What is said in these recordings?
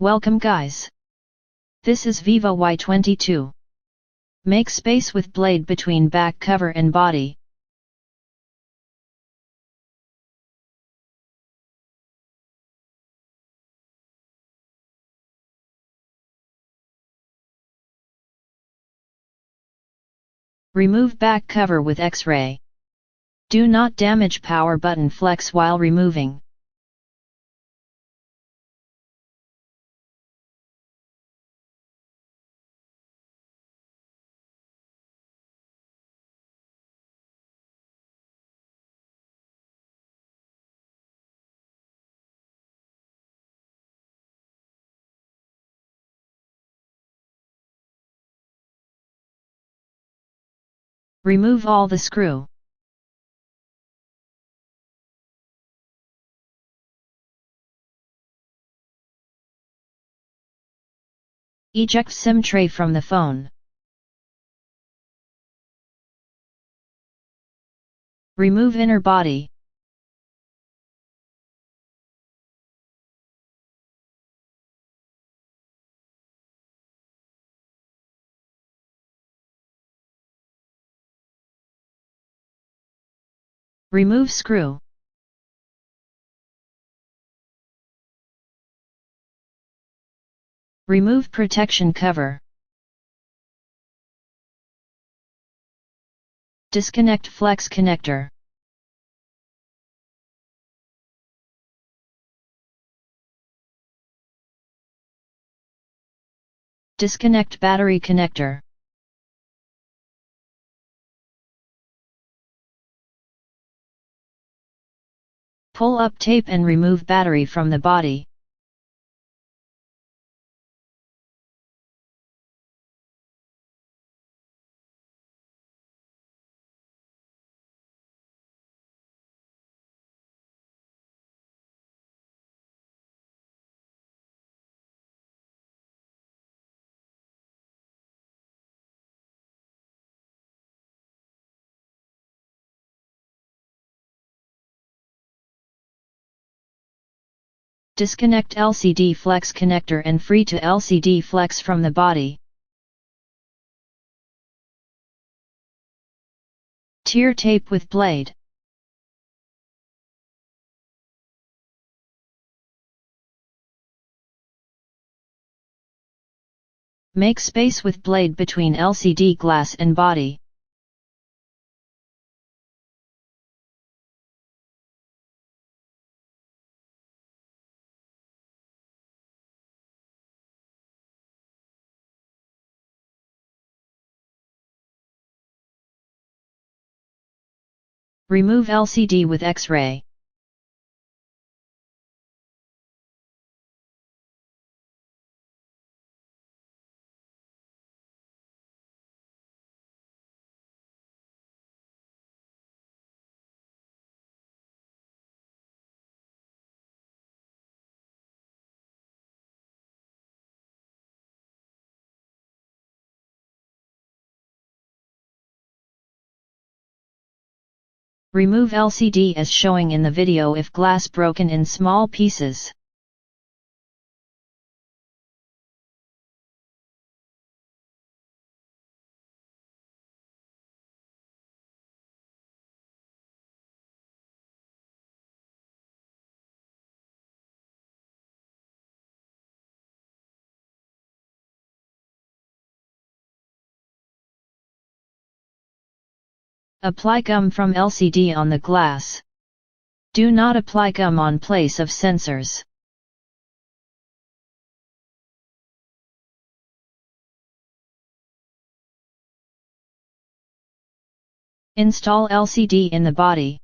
Welcome guys. This is Vivo Y22. Make space with blade between back cover and body. Remove back cover with X-ray. Do not damage power button flex while removing. Remove all the screw. Eject SIM tray from the phone. Remove inner body. Remove screw. Remove protection cover. Disconnect flex connector. Disconnect battery connector. Pull up tape and remove battery from the body. Disconnect LCD flex connector and free to LCD flex from the body. Tear tape with blade. Make space with blade between LCD glass and body. Remove LCD with X-ray. Remove LCD as showing in the video if glass broken in small pieces. Apply gum from LCD on the glass. Do not apply gum on place of sensors. Install LCD in the body.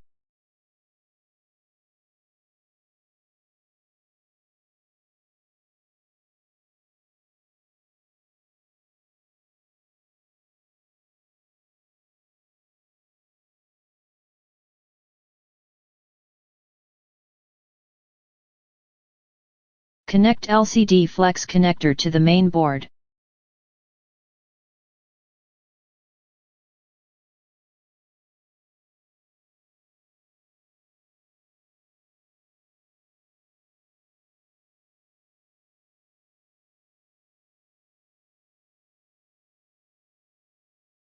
Connect LCD flex connector to the main board.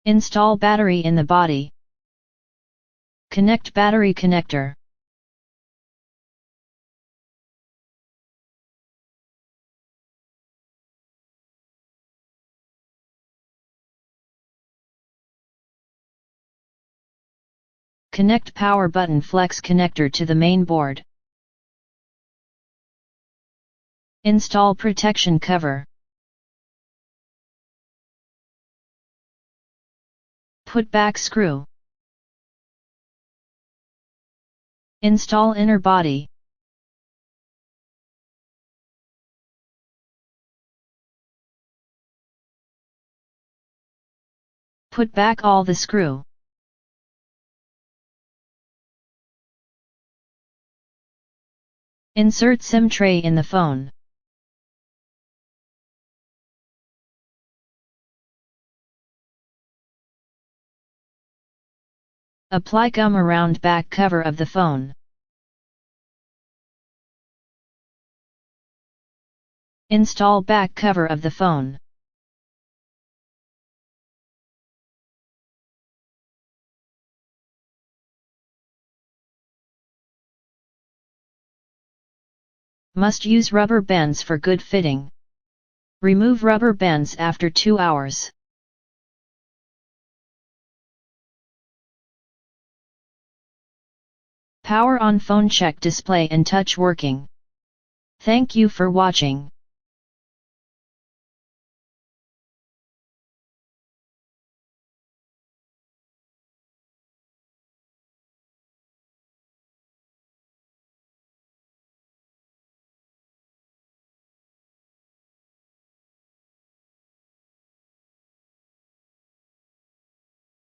Install battery in the body. Connect battery connector. Connect power button flex connector to the main board. Install protection cover. Put back screw. Install inner body. Put back all the screw. Insert SIM tray in the phone. Apply gum around back cover of the phone. Install back cover of the phone. Must use rubber bands for good fitting. Remove rubber bands after 2 hours. Power on phone, check display and touch working. Thank you for watching.